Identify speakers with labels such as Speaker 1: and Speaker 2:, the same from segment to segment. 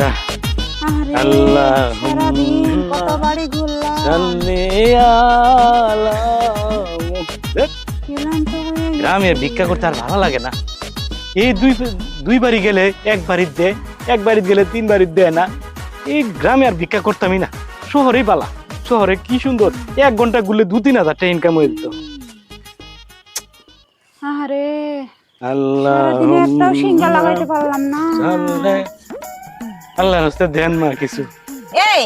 Speaker 1: আরে
Speaker 2: আল্লাহ
Speaker 1: সারাদিন কত বাড়ি ঘুরলাম,
Speaker 2: সাল্লি আলা
Speaker 1: ক্লান্ত হয়ে গেছি।
Speaker 2: গ্রামে ভিক্ষা করতে আর ভালো লাগে না। এই দুই বাড়ি গেলে এক বাড়ির দেয়, এক বাড়িতে গেলে তিন বাড়ির দেয় না। এই গ্রামে আর ভিক্ষা করতামই না, শহরেই পালা। শহরে কি সুন্দর, 1 ঘন্টা ঘুরলে 2-3 হাজার টাকা ইনকাম হয়ে যেত।
Speaker 1: আরে
Speaker 2: আল্লাহ
Speaker 1: সারাদিনে একটাও সিঙ্গা লাগাইতে পারলাম না।
Speaker 2: আল্লাহ রাস্তা দেন মা কিছু।
Speaker 1: এই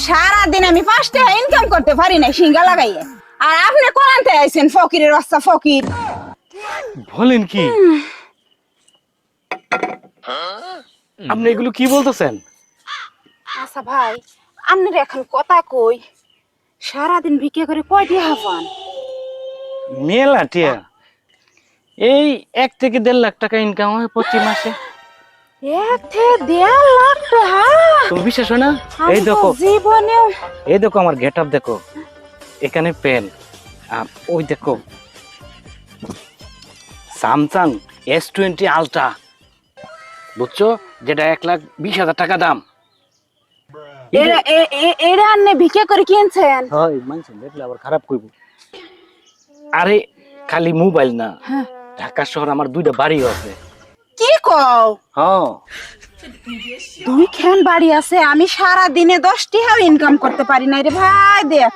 Speaker 1: সারাদিন আমি 5 টাকা ইনকাম করতে পারি না সিঙ্গা লাগাইয়ে, আর আপনি কোরআনতে আইছেন ফকিরের রাস্তা ফকির।
Speaker 2: বলেন কি? আপনি এগুলো কি বলতেছেন?
Speaker 1: আচ্ছা ভাই, আপনার এখন কথা কই, সারাদিন ভিক্ষা করে কয় টাকা পান?
Speaker 2: মেলা টিয়া, এই 1 থেকে 1.5 লাখ টাকা ইনকাম হয় প্রতি মাসে।
Speaker 1: 1 থেকে 1.5 লাখ টাকা?
Speaker 2: তুমি বিশ্বাস হয় না?
Speaker 1: আমি
Speaker 2: এই
Speaker 1: তো
Speaker 2: দেখো,
Speaker 1: জীবনেও
Speaker 2: এই দেখো আমার গেট আপ দেখো, এখানে পেন, আর ওই দেখো স্যামসাং S20 আলট্রা, বুঝছো, যেটা 1,20,000 টাকা দাম।
Speaker 1: এরা আন্নে ভিক্ষা করে কিনছেন?
Speaker 2: হয় মানছে দেখলে আবার খারাপ কইব। আরে খালি মোবাইল না,
Speaker 1: হ্যাঁ।
Speaker 2: ঢাকা শহর আমার 2টা বাড়ি আছে।
Speaker 1: কি কও?
Speaker 2: হ্যাঁ
Speaker 1: 2 বাড়ি আছে, আমি সারা দিনে 10 টাকা ইনকাম করতে পারি না রে ভাই। দেখ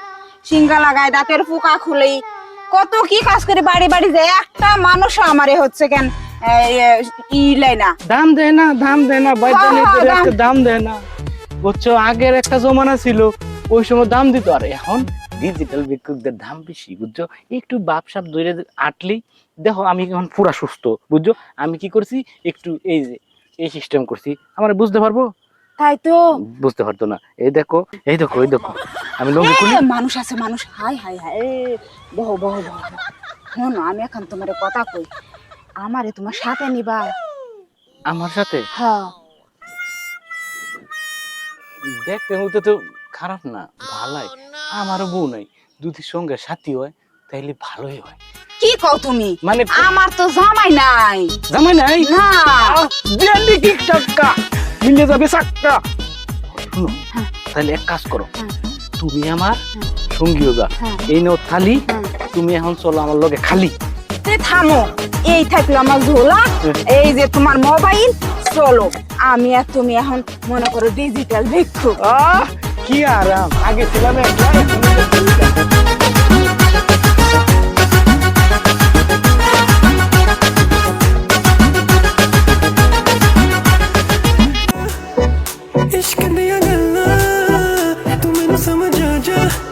Speaker 1: সিঙ্গা লাগায়, দাঁতের পোকা খুলেই কত কি কাজ করে বাড়ি বাড়ি যায়, একটা মানুষও আমারে হচ্ছে কেন ইলাই না,
Speaker 2: দাম দেয় না, দাম দেয় না, দাম দেয় না, বুঝছো। আগের একটা জমানা ছিল, ওই সময় দাম দিত, আর এখন ডিজিটাল বিক্রিদের দাম বেশি, বুঝছো। একটু বাপসাপ ধরে আটলি দেখো, আমি এখন পুরা সুস্থ, বুঝছো। আমি কি করছি, একটু এই সিস্টেম করছি, আমার বুঝতে পারবো,
Speaker 1: তাই তো
Speaker 2: বুঝতে পারতো না। এই দেখো, এই দেখো, এই দেখো, আমি লঙ্গি খুলি।
Speaker 1: মানুষ আছে, মানুষ। হাই হাই হাই, বহু বহু বহু। শোনো, আমি এখন তোমার কথা কই, আমারে তোমার সাথে নিবা?
Speaker 2: আমার সাথে
Speaker 1: হ্যাঁ।
Speaker 2: দেখতে হতে তো খারাপ না, ভালাই। আমারও বউ নাই, যদি সঙ্গে সাথী হয় তাইলে ভালোই হয়।
Speaker 1: কি কও তুমি?
Speaker 2: মানে
Speaker 1: আমার তো জামাই নাই।
Speaker 2: জামাই নাই?
Speaker 1: না।
Speaker 2: দেয়ালি কি টাকা মিলে যাবে সাক্কা। শুনো, তাহলে এক কাজ করো, তুমি আমার সঙ্গী হোগা। এই নাও থালি, তুমি এখন চলো আমার লগে খালি।
Speaker 1: থামো, এই থাকলো আমার ঝোলা, এই যে তোমার মোবাইল, চলো। আমি আর তুমি এখন মনে করো ডিজিটাল ভিক্ষুক।
Speaker 2: কি আরাম, আগে ছিলাম একলা, এখন
Speaker 3: इश्क दिया गल्ला तू मैनू समझ आ जा।